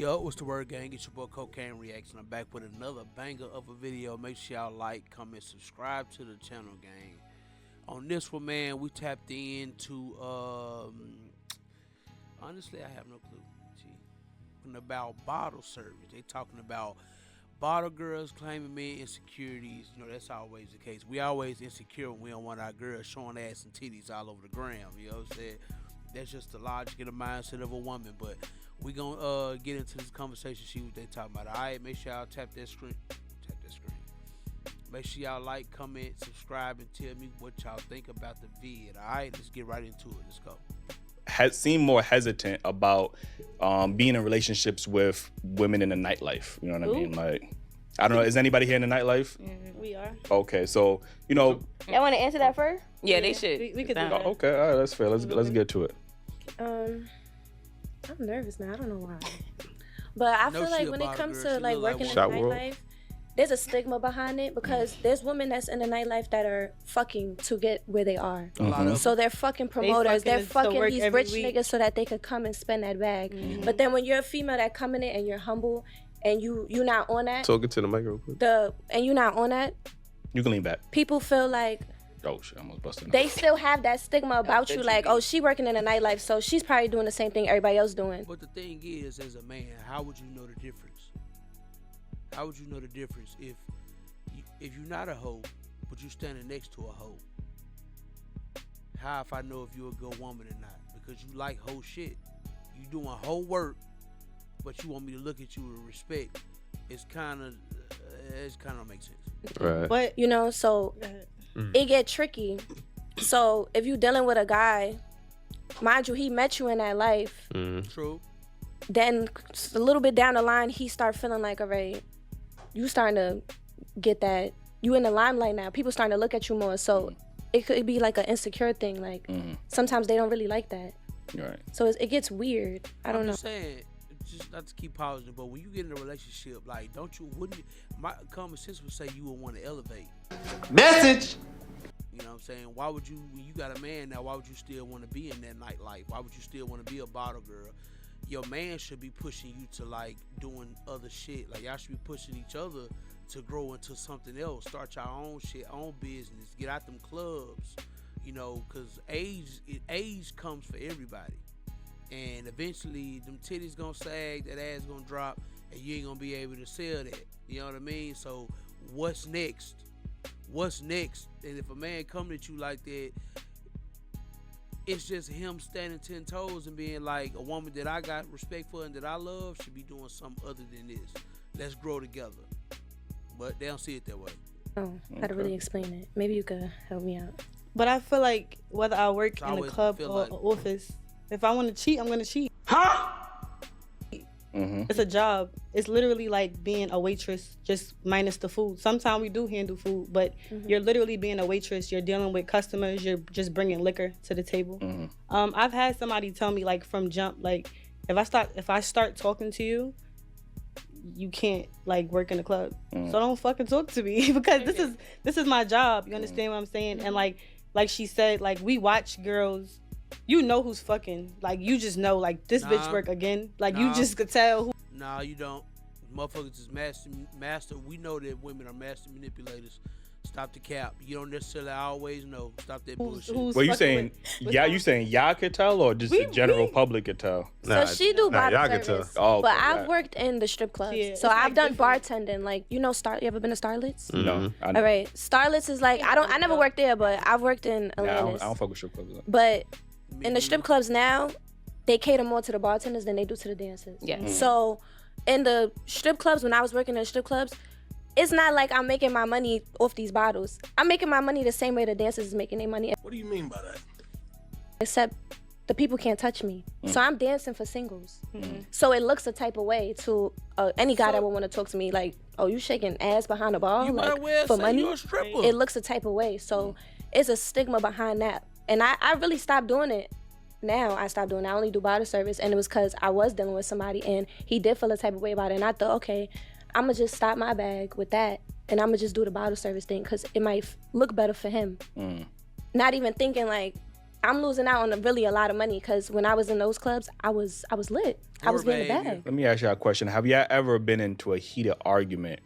Yo, what's the word, gang? It's your boy Cocaine Reaction. I'm back with another banger of a video. Make sure y'all like, comment, subscribe to the channel, gang. On this one, man, we tapped into, honestly, I have no clue. Talking about bottle service. They talking about bottle girls claiming men insecurities. You know, that's always the case. We always insecure when we don't want our girls showing ass and titties all over the gram. You know what I'm saying? That's just the logic and the mindset of a woman. But we gonna get into this conversation, see what they talking about. All right, make sure y'all tap that screen. Make sure y'all like, comment, subscribe, and tell me what y'all think about the vid. All right, let's get right into it. Let's go. Seem more hesitant about being in relationships with women in the nightlife. You know what I mean? Like, I don't know. Is anybody here in the nightlife? We are. Okay, so you know. Y'all want to answer that first? Yeah, they should. We could do that. Okay, all right, that's fair. Let's get to it. I'm nervous now. I don't know why. But I feel like when it comes to like working in the nightlife, there's a stigma behind it because there's women that's in the nightlife that are fucking to get where they are. So they're fucking promoters. They're fucking these rich niggas so that they could come and spend that bag. But then when you're a female that come in it and you're humble and you're not on that. Talking to the mic real quick. And you're not on that. You can lean back. People feel like. Oh shit, I almost busted. They still have that stigma about you, like, oh, she working in a nightlife, so she's probably doing the same thing everybody else doing. But the thing is, as a man, how would you know the difference? How would you know the difference if you're not a hoe, but you're standing next to a hoe? How if I know if you're a good woman or not? Because you like hoe shit. You doing hoe work, but you want me to look at you with respect. It kind of makes sense. Right. But you know, so. It get tricky. So if you dealing with a guy, mind you, he met you in that life. True. Then a little bit down the line, he start feeling like, all right, you starting to get that. You in the limelight now. People starting to look at you more. So it could be like an insecure thing. Like sometimes they don't really like that. Right. So it gets weird. I don't know. I'm saying, just not to keep pausing, but when you get in a relationship, like, wouldn't you, my common sense would say you would want to elevate. Message. You know what I'm saying? Why would you, when you got a man now, why would you still want to be in that nightlife? Why would you still want to be a bottle girl? Your man should be pushing you to, like, doing other shit. Like, y'all should be pushing each other to grow into something else. Start your own shit, own business. Get out them clubs, you know, because age comes for everybody. And eventually, them titties gonna sag, that ass gonna drop, and you ain't gonna be able to sell that. You know what I mean? So, what's next? What's next? And if a man coming at you like that, it's just him standing 10 toes and being like, a woman that I got respect for and that I love should be doing something other than this. Let's grow together. But they don't see it that way. Oh, how to really explain it. Maybe you could help me out. But I feel like whether I work in a club or office, if I want to cheat, I'm going to cheat. Huh? It's a job. It's literally like being a waitress, just minus the food. Sometimes we do handle food, but you're literally being a waitress. You're dealing with customers. You're just bringing liquor to the table. I've had somebody tell me, like, from jump, like, if I start talking to you, you can't, like, work in the club. So don't fucking talk to me because this is my job. You understand what I'm saying? And like she said, like, we watch girls. You know who's fucking. Like, you just know, like, this bitch work again. Like, you just could tell who. Nah, you don't. Motherfuckers is master. We know that women are master manipulators. Stop the cap. You don't necessarily always know. Stop that bullshit. What you saying? You saying y'all could tell, or just the general public could tell? So she do bottle service, but I've worked in the strip clubs. Yeah, so I've done bartending. Like, you know, you ever been to Starlet's? No. All right, Starlet's is like, I never worked there, but I've worked in Atlantis. I don't fuck with strip clubs. But in the strip clubs now, they cater more to the bartenders than they do to the dancers. Yeah. So in the strip clubs, when I was working in the strip clubs, it's not like I'm making my money off these bottles. I'm making my money the same way the dancers is making their money. What do you mean by that? Except the people can't touch me. So I'm dancing for singles. So it looks a type of way to any guy that would want to talk to me, like, oh, you shaking ass behind the bar, you like, for money? It looks a type of way. So it's a stigma behind that. And I really stopped doing it. Now I stopped doing it. I only do bottle service, and it was because I was dealing with somebody and he did feel a type of way about it. And I thought, okay, I'm gonna just stop my bag with that, and I'm gonna just do the bottle service thing because it might look better for him. Not even thinking like, I'm losing out on really a lot of money because when I was in those clubs, I was lit. I was getting the bag. Let me ask you a question. Have you ever been into a heated argument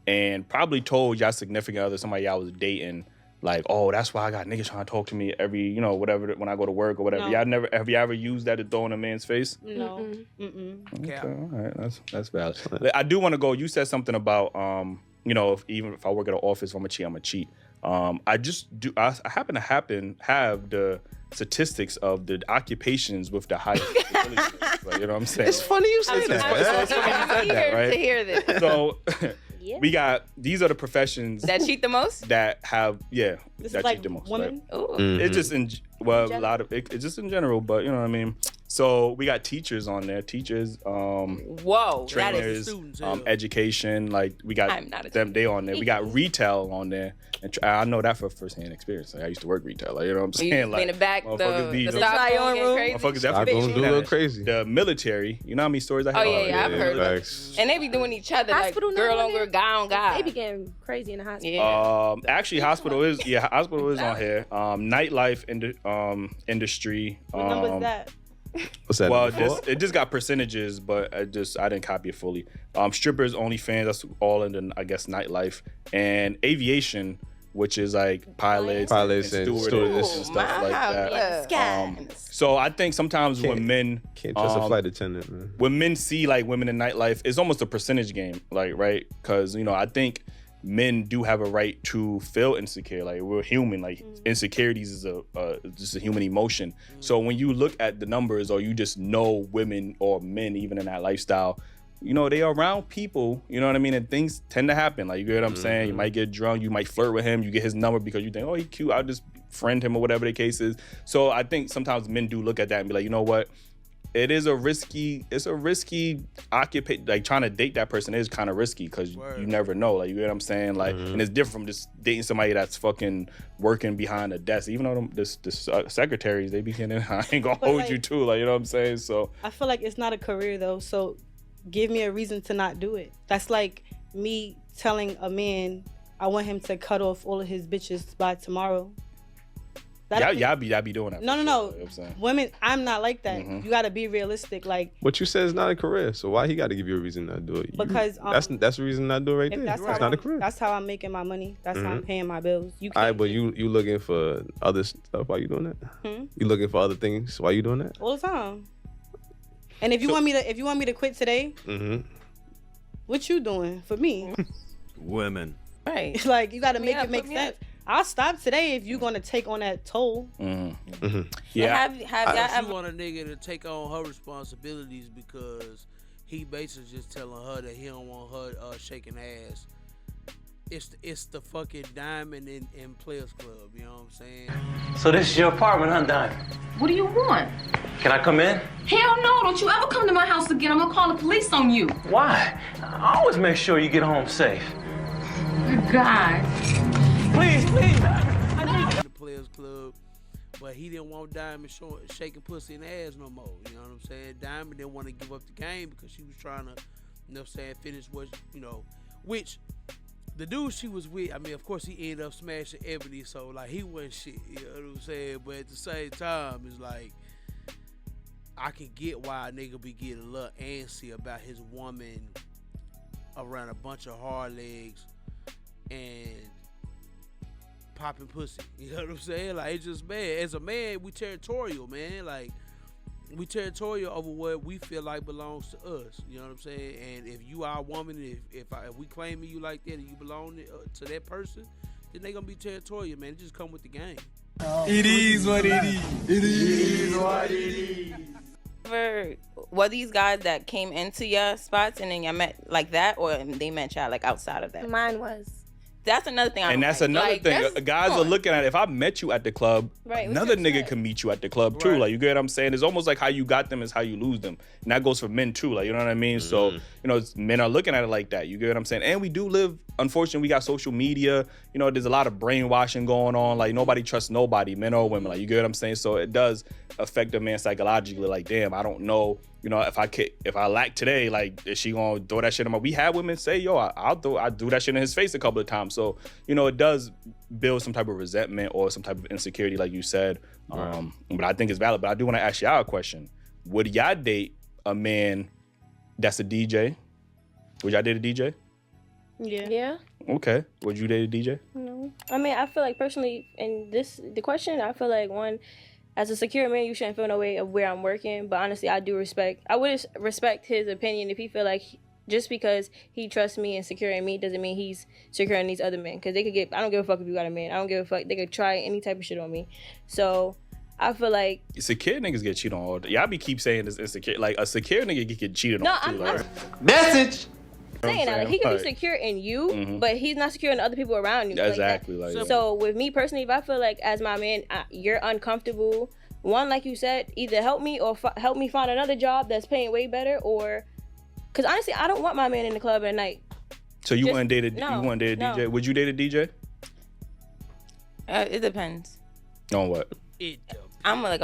and probably told y'all significant other, somebody y'all was dating, like, oh, that's why I got niggas trying to talk to me every, you know, whatever, when I go to work or whatever. No. Have you ever used that to throw in a man's face? No. Okay, all right, that's valid. I do want to go, you said something about, you know, even if I work at an office, if I'm a cheat. I happen to have the statistics of the occupations with the highest fertility rates, like, you know what I'm saying? It's funny you say that. I'm eager to hear this. So we got, these are the professions that cheat the most, that have, this that like cheat the most. Women? Right? It's just a lot of it's just in general, but you know what I mean. So we got teachers on there, trainers, education, like we got them. They on there. We got retail on there, and I know that for firsthand experience. Like I used to work retail, like you know what I'm saying. Like in the back, the stock room, motherfuckers definitely do a little crazy. The military, you know how many stories I have? Oh yeah, I've heard of it. And they be doing each other, hospital, like girl on girl, guy on guy. They be getting crazy in the hospital. Yeah. Actually, hospital is on here. Nightlife industry. What number is that? What's that? Well, it just got percentages, but I didn't copy it fully. Strippers, OnlyFans, that's all in the, I guess, nightlife. And aviation, which is like pilots and stewardess and stuff like that. So I think sometimes when men can't trust a flight attendant, man. When men see like women in nightlife, it's almost a percentage game, like, right? Because you know, I think men do have a right to feel insecure. Like we're human. Like insecurities is just a human emotion. So when you look at the numbers, or you just know women or men, even in that lifestyle, you know, they are around people, you know what I mean? And things tend to happen. Like, you get what I'm saying? You might get drunk, you might flirt with him, you get his number because you think, oh, he's cute, I'll just friend him or whatever the case is. So I think sometimes men do look at that and be like, you know what? It's a risky occupation. Like trying to date that person is kind of risky because you never know. Like, you get what I'm saying? Like, and it's different from just dating somebody that's fucking working behind a desk. Even though the secretaries, they be getting, I ain't gonna hold you too. Like, you know what I'm saying? So I feel like it's not a career though. So give me a reason to not do it. That's like me telling a man I want him to cut off all of his bitches by tomorrow. Y'all be doing that. No. You know what I'm saying? Women, I'm not like that. You got to be realistic. Like what you said is not a career, so why he got to give you a reason not to do it? Because that's the reason not to do it right there. That's not a career. That's how I'm making my money. That's how I'm paying my bills. You can't. All right, but you looking for other stuff while you doing that? You looking for other things while you doing that? All the time. And if you want me to quit today, what you doing for me? Women. Right. Like you got to make it make sense. I'll stop today if you're gonna take on that toll. Yeah. Have y'all ever want a nigga to take on her responsibilities because he basically just telling her that he don't want her shaking ass? It's the fucking Diamond in Players Club. You know what I'm saying? So this is your apartment, huh, Diamond? What do you want? Can I come in? Hell no! Don't you ever come to my house again? I'm gonna call the police on you. Why? I always make sure you get home safe. Good God. Please. I need the Players Club, but he didn't want Diamond shaking pussy in the ass no more. You know what I'm saying? Diamond didn't want to give up the game because she was trying to, you know what I'm saying, finish what, you know, which the dude she was with, I mean, of course he ended up smashing Ebony, so like he wasn't shit. You know what I'm saying? But at the same time, it's like I can get why a nigga be getting a little antsy about his woman around a bunch of hard legs and popping pussy. You know what I'm saying? Like, it's just, man, as a man, we territorial, man. Like, we territorial over what we feel like belongs to us. You know what I'm saying? And if you are a woman, if we claiming you like that and you belong to that person, then they gonna be territorial, man. It just come with the game. It is what it is. It is what it is. Were these guys that came into your spots and then you met like that, or they met y'all like outside of that? Mine was. That's another thing. And that's another thing. Guys are looking at it. If I met you at the club, another nigga can meet you at the club too. Like, you get what I'm saying? It's almost like how you got them is how you lose them. And that goes for men too. Like, you know what I mean? So, you know, men are looking at it like that. You get what I'm saying? And we do live, unfortunately, we got social media. You know, there's a lot of brainwashing going on. Like, nobody trusts nobody, men or women. Like, you get what I'm saying? So it does affect a man psychologically. Like, damn, I don't know you know, if I lack today, like, is she gonna throw that shit in my? We have women say, yo, I do that shit in his face a couple of times. So, you know, it does build some type of resentment or some type of insecurity, like you said. But I think it's valid. But I do want to ask y'all a question. Would y'all date a man that's a DJ? Would y'all date a DJ? Yeah. Okay. Would you date a DJ? No. I mean, I feel like personally, in the question, I feel like one, as a secure man, you shouldn't feel no way of where I'm working. But honestly, I would respect his opinion if he feel like just because he trusts me and securing me doesn't mean he's securing these other men. Because they could I don't give a fuck if you got a man. I don't give a fuck. They could try any type of shit on me. So I feel like secure niggas get cheated on all day. Y'all keep saying this insecure. Like a secure nigga get cheated on too. I'm Message. saying that like, he could be secure in you, but he's not secure in the other people around you. Exactly. So with me personally, if I feel like as my man, you're uncomfortable. One, like you said, either help me or help me find another job that's paying way better, or because honestly, I don't want my man in the club at night. So you want to date a DJ? No. Would you date a DJ? It depends. On what? I'm like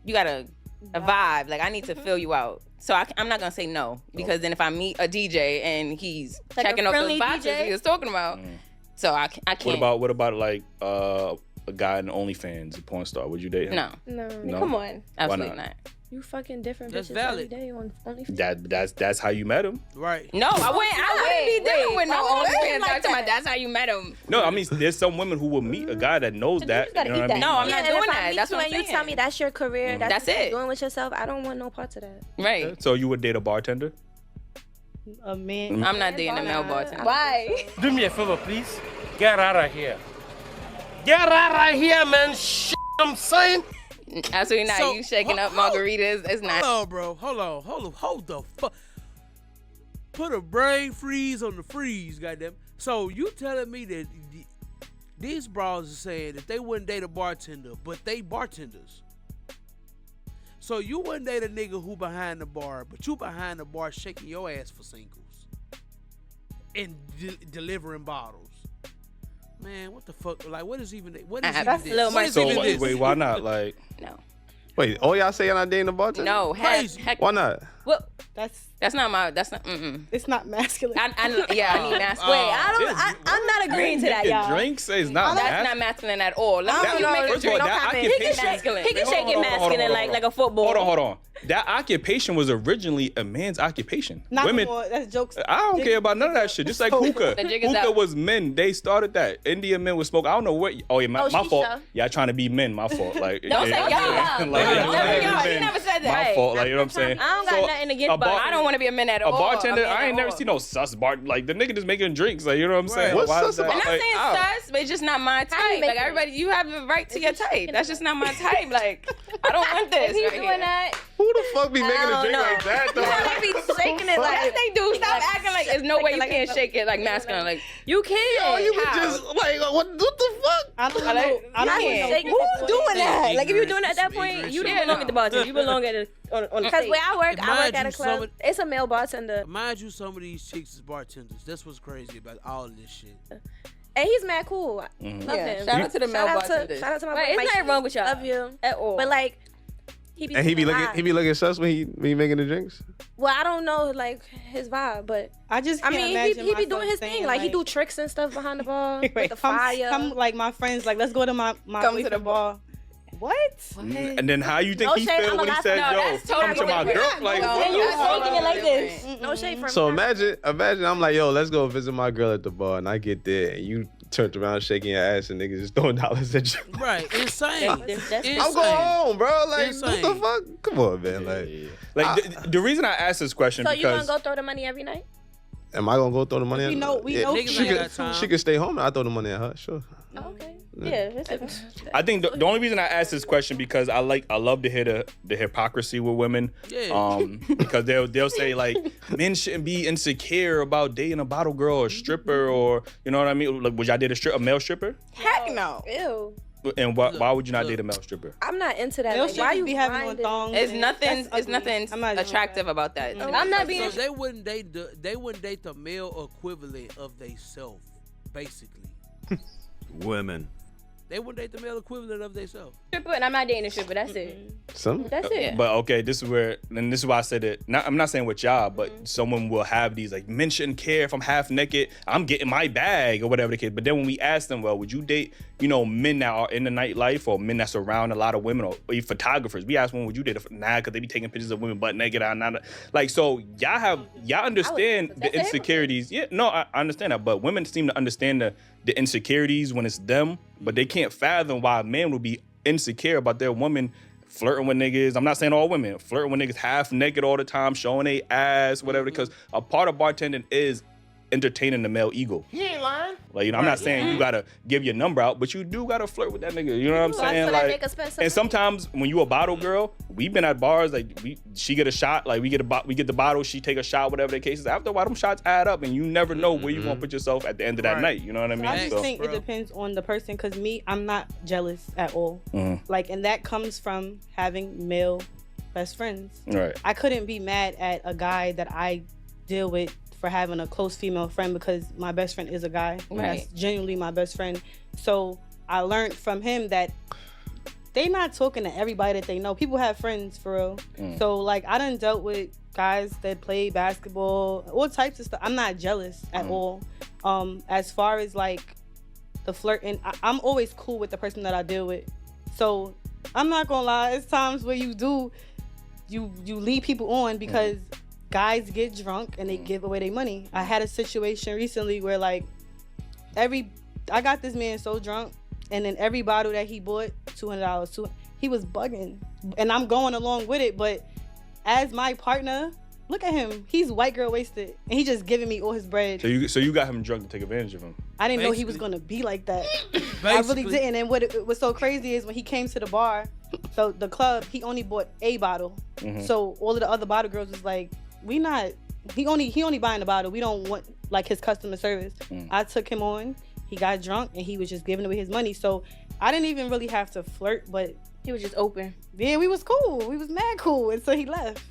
you gotta a vibe. Like I need to fill you out. So I'm not gonna say no because then if I meet a DJ and he's like checking off those DJ? boxes he was talking about, so I can't. What about like a guy in OnlyFans, a porn star? Would you date him? No. Come on, absolutely not. You fucking different That's bitches valid. every day on OnlyFans. That's how you met him. Right. No, I wouldn't be dealing with no OnlyFans. Like that's how you met him. No, I mean there's some women who will meet a guy that knows that. You know what I mean? No, I'm not doing that. That's what I'm saying. You tell me that's your career. That's what it. you're doing with yourself. I don't want no parts of that. Right. So you would date a bartender? A man. I'm not dating a male bartender. Why? Do me a favor, please. Get out of here. Get out of here, man. I'm saying. Absolutely not. So, you shaking up margaritas. It's not. Hold on, bro. Hold the fuck. Put a brain freeze on the freeze, goddamn. So you telling me that these bras are saying that they wouldn't date a bartender, but they bartenders. So you wouldn't date a nigga who behind the bar, but you behind the bar shaking your ass for singles and delivering bottles. Man, what the fuck? Like, what is even this? That's a little much. So wait, why not? Like, No. Wait, all y'all say y'all not dating a bartender? No. Heck, Why not? well, That's not my. That's not. it's not masculine. I need masculine. Wait, I'm not agreeing to that, y'all. Drinks is not. That's not masculine at all. Let me make a First of all, drink. that He occupation. can shake it masculine like a football. Hold on. That occupation was originally a man's occupation. Not Women. more. That's jokes. I don't care about none of that shit. Just like hookah. The jig is Hookah out. was men. They started that. Indian men would smoke. I don't know what. Oh yeah, my fault. shisha. Y'all trying to be men. My fault. Like Don't say y'all. He never said that. My fault. Like you know what I'm saying. I don't got nothing against But I don't want to be a man at all. A bartender. man I ain't at never all. seen no sus bar. Like the nigga just making drinks. Like you know what I'm saying. What's Why sus is that? about? I'm not Like, saying ow. sus, but it's just not my you type. make Like it? everybody, you have the right to your type. That's just not my type. Like I don't want this. If he's right doing here. that, Who the fuck be making a don't drink know. like that though? they be shaking it Yes, like they do. Stop acting like there's no way you can't shake it like masculine. Like you can. Oh, you would How? just like what the fuck? I don't know. I I don't can't. know. who's doing that? Like if you're Ignorant. doing that at that Some point, ignorant you shit. don't belong at the bartender. You belong at on the because where I work at a club. It's a male bartender, Mind you, some of these chicks is bartenders. That's what's crazy about all of this shit. and he's mad cool. Love him. Shout out to the male bartenders. Shout out to my Right, boy. it's nothing wrong with y'all. Love you At all. But like, And he be looking sus when he making the drinks. Well, I don't know like his vibe, but I just I can't mean, imagine he be myself doing his saying, thing. Like he do tricks and stuff behind the bar with the fire. Come like my friends, like let's go to my Come to the bar. What? And then how you think No he shade, feel I'm when a he said, last- No, "Yo, that's come to totally my different. girl"? Like, and you That's shaking it like totally this. No shade from So me. imagine I'm like, yo, let's go visit my girl at the bar, and I get there, and you turned around shaking your ass, and niggas just throwing dollars at you. Right, insane. Insane. I'm going home, bro. Like, Insane. what the fuck? Come on, man. the reason I asked this question So you gonna because go throw the money every night? Am I gonna go throw the money? We at- know Yeah, Niggas she ain't got could. time. She could stay home, and I throw the money at her. Sure. Oh, okay. Yeah. I think the only reason I asked this question because I love to hear the hypocrisy with women. Yeah. Because they'll say like men shouldn't be insecure about dating a bottle girl or stripper or you know what I mean. Like, would y'all date a male stripper? Heck no. Ew. And why would you not date a male stripper? I'm not into that. Those Like, why shit you be having on grinding? thongs. It's and nothing. that's It's ugly. nothing I'm not doing attractive that. about that. I'm not being. So they wouldn't date the male equivalent of they self, basically. Women. They wouldn't date the male equivalent of themselves. Stripper, and I'm not dating a stripper. That's it. That's it. But okay, this is where, and this is why I said it. I'm not saying with y'all, but someone will have these like, men shouldn't care if I'm half naked. I'm getting my bag or whatever the case. But then when we ask them, well, would you date, men that are in the nightlife or men that's around a lot of women or even photographers? We ask them, would you date? Nah, because they be taking pictures of women butt naked. So y'all understand the insecurities. Yeah, no, I understand that. But women seem to understand the insecurities when it's them, but they can't fathom why a man would be insecure about their woman flirting with niggas. I'm not saying all women flirting with niggas half naked all the time, showing their ass, whatever. Because a part of bartending is entertaining the male ego. He ain't lying. Like, I'm not saying you gotta give your number out, but you do gotta flirt with that nigga. You know what I'm saying? Like, and sometimes when you a bottle girl, we've been at bars like she get a shot, like we get the bottle, she take a shot, whatever the case is. After a while, them shots add up, and you never know where you gonna put yourself at the end of that night. You know what I mean? I just think it depends on the person. Cause I'm not jealous at all. Like, and that comes from having male best friends. Right. I couldn't be mad at a guy that I deal with for having a close female friend because my best friend is a guy. That's genuinely my best friend. So I learned from him that they not talking to everybody that they know. People have friends for real. So like I done dealt with guys that play basketball, all types of stuff. I'm not jealous at all. As far as like the flirting, I'm always cool with the person that I deal with. So I'm not gonna lie, it's times where you lead people on because guys get drunk and they give away their money. I had a situation recently where like I got this man so drunk, and then every bottle that he bought, $200. He was bugging, and I'm going along with it. But as my partner, look at him. He's white girl wasted, and he just giving me all his bread. So you got him drunk to take advantage of him. I didn't know he was gonna be like that. I really didn't. And what it was so crazy is when he came to the bar, so the club, he only bought a bottle. So all of the other bottle girls was like, he only buying the bottle. We don't want like his customer service. I took him on. He got drunk and he was just giving away his money. So I didn't even really have to flirt, but he was just open. Yeah, we was cool. We was mad cool until he left.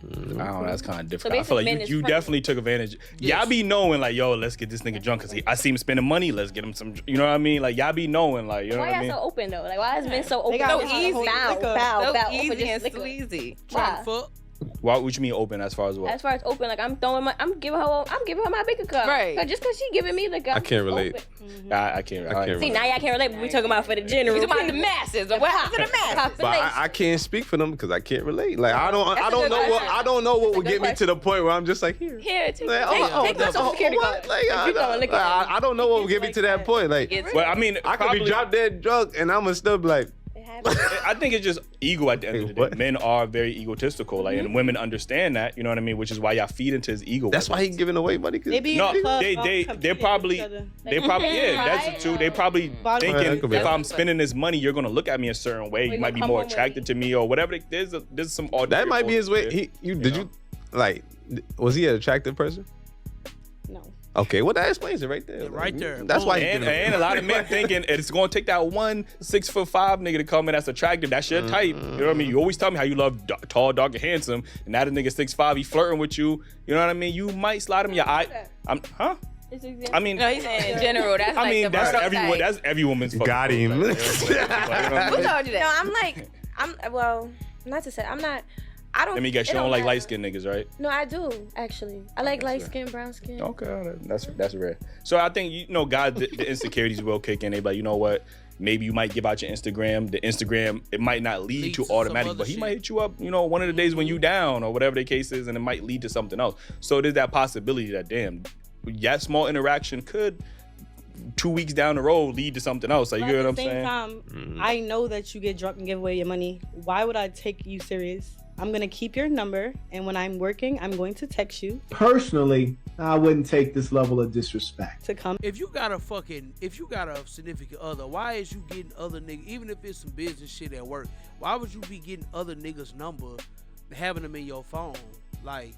I don't know, that's kind of different. So I feel like you definitely took advantage. Y'all be knowing like, yo, let's get this nigga drunk because I see him spending money. Let's get him some, you know what I mean? Like y'all be knowing, like, you know what I mean? Why y'all so open though? Like, why has men so open? So easy. Bow, easy and so easy. Why? What you mean open as far as what? As far as open, like I'm giving her my bigger cup. Right. So just cause she giving me like I can't relate. I can't relate. See, now y'all can't relate, but we talking about for the general. We talking about the masses. What happened to the masses? But I can't speak for them because I can't relate. Like I don't know what would get me to the point where I'm just like here. Take my social security card. I don't know what would get me to that point. Like, well, I mean, I could be drop dead drunk and I'm gonna still be like. I think it's just ego at the end of the day. Men are very egotistical, like, and women understand that. You know what I mean? Which is why y'all feed into his ego. That's why he's giving away money. They're probably that's true. They probably thinking if I'm spending this money, you're gonna look at me a certain way. You might be more attracted to me or whatever. There's some that might be his way. Was he an attractive person? No. Okay, well that explains it right there. Right there. That's why. And a lot of men thinking it's gonna take that 1 6'5" nigga to come in that's attractive. That's your type. You know what I mean? You always tell me how you love tall, dark, and handsome, and now the nigga 6'5", he flirting with you. You know what I mean? You might slide him your eye. I mean, no, he's saying in general. That's I mean, that's everyone. That's every woman's. Got him. Who told you that? No, not to say I'm not. I don't. Let me guess, you don't like light skinned niggas, right? No, I do actually. I like light skin, brown skin. Okay, that's rare. So I think guys, the insecurities will kick in. They be like, you know what? Maybe you might give out your Instagram. The Instagram, it might not lead to automatic, but he might hit you up, one of the days when you down or whatever the case is, and it might lead to something else. So there's that possibility that that small interaction could 2 weeks down the road lead to something else. Like, you know what I'm saying? At the same time, I know that you get drunk and give away your money. Why would I take you serious? I'm going to keep your number, and when I'm working, I'm going to text you. Personally, I wouldn't take this level of disrespect. To come. If you got a significant other, why is you getting other niggas, even if it's some business shit at work, why would you be getting other niggas' number, having them in your phone? Like,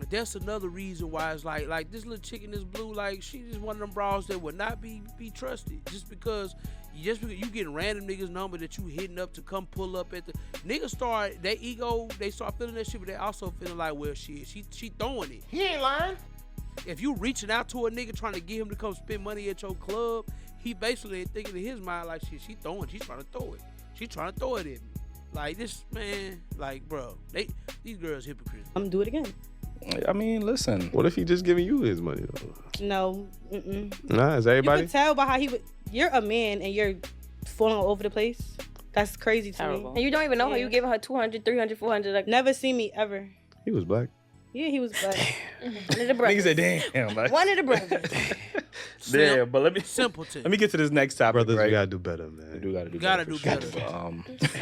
that's another reason why it's like this little chick in this blue, like, she just one of them bras that would not be trusted just because you getting random niggas' number that you hitting up to come pull up at the niggas start their ego, they start feeling that shit, but they also feeling like, well, shit, she throwing it. He ain't lying. if you reaching out to a nigga trying to get him to come spend money at your club, he basically thinking in his mind like, shit, she's trying to throw it. She trying to throw it at me. Like, this, man, like, bro, these girls hypocrites. I'm gonna do it again. I mean, listen. What if he just giving you his money though? No. Nah, is everybody? You can tell by how you're a man and you're falling all over the place. That's crazy to me. And you don't even know how you giving her 200, 300, 400. Like, never seen me ever. He was black. Yeah, he was black. One of the brothers. Niggas said, damn. Like, one of the brothers. Yeah, but let me get to this next topic. Brothers, right? we gotta do better, man. We do gotta do better.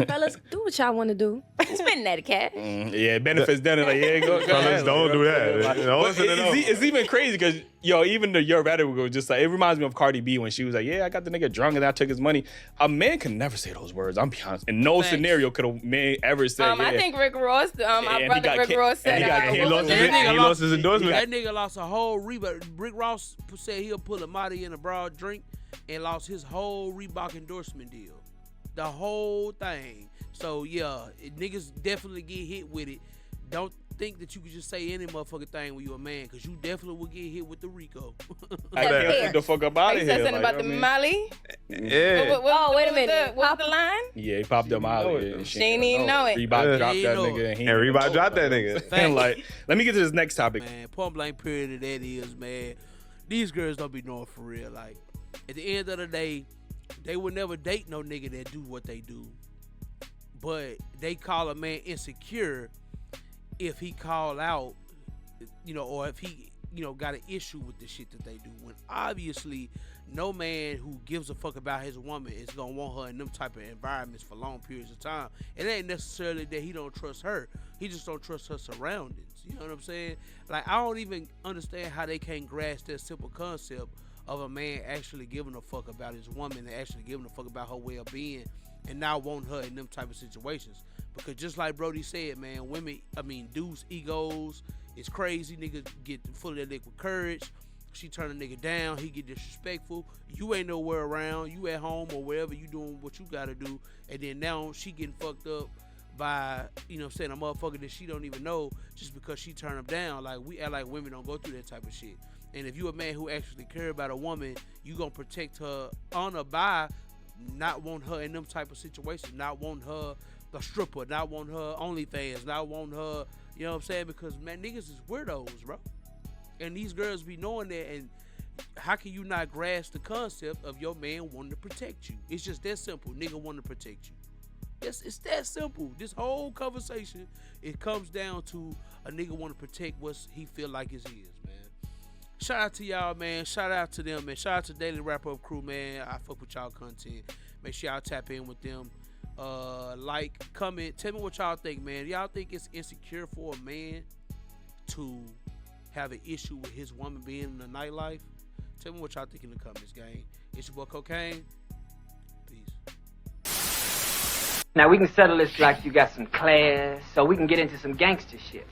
Fellas, do what y'all want to do. Spend that cash. Yeah, benefits done. Like, yeah, go Fellas, ahead. don't do that. Like, it's even crazy because, even the Your Better go just like, it reminds me of Cardi B when she was like, yeah, I got the nigga drunk and I took his money. A man can never say those words. I'm be honest. In no scenario could a man ever say, I think Rick Ross, our brother Rick Ross said, he lost his endorsement. That nigga lost a whole Reebok. Rick Ross said he'll pull a Marty in a broad drink and lost his whole Reebok endorsement deal. The whole thing. So, yeah, niggas definitely get hit with it. Don't think that you can just say any motherfucking thing when you a man, because you definitely will get hit with the Rico. I can't get the fuck up out of here. You said something about the Molly? Yeah. Oh, wait a minute. What was the line? Yeah, he popped them out. She ain't even know it. Reebok dropped that nigga. And Reebok dropped that nigga. And like, let me get to this next topic. Man, point blank period of that is, man, these girls don't be knowing for real. Like, at the end of the day, they would never date no nigga that do what they do. But they call a man insecure if he call out, or if he, got an issue with the shit that they do. When obviously no man who gives a fuck about his woman is gonna want her in them type of environments for long periods of time. It ain't necessarily that he don't trust her. He just don't trust her surroundings. You know what I'm saying? Like, I don't even understand how they can't grasp that simple concept of a man actually giving a fuck about his woman and actually giving a fuck about her well-being and not want her in them type of situations. Because just like Brody said, man, dudes' egos is crazy. Niggas get full of that liquid courage. She turn a nigga down. He get disrespectful. You ain't nowhere around. You at home or wherever you doing what you gotta do. And then now she getting fucked up by, a motherfucker that she don't even know just because she turned him down. Like, we act like women don't go through that type of shit. And if you a man who actually care about a woman, you gonna protect her on or by not want her in them type of situations, not want her a stripper, not want her OnlyFans, not want her, you know what I'm saying? Because, man, niggas is weirdos, bro. And these girls be knowing that, and how can you not grasp the concept of your man wanting to protect you? It's just that simple. Nigga want to protect you. It's that simple. This whole conversation, it comes down to a nigga want to protect what he feel like is his, man. Shout out to y'all, man. Shout out to them, man. Shout out to Daily Wrap Up Crew, man. I fuck with y'all content. Make sure y'all tap in with them. Like, comment, tell me what y'all think, man. Y'all think it's insecure for a man to have an issue with his woman being in the nightlife? Tell me what y'all think in the comments, gang. It's your boy Cocaine. Peace. Now we can settle this like you got some class, so we can get into some gangster shit.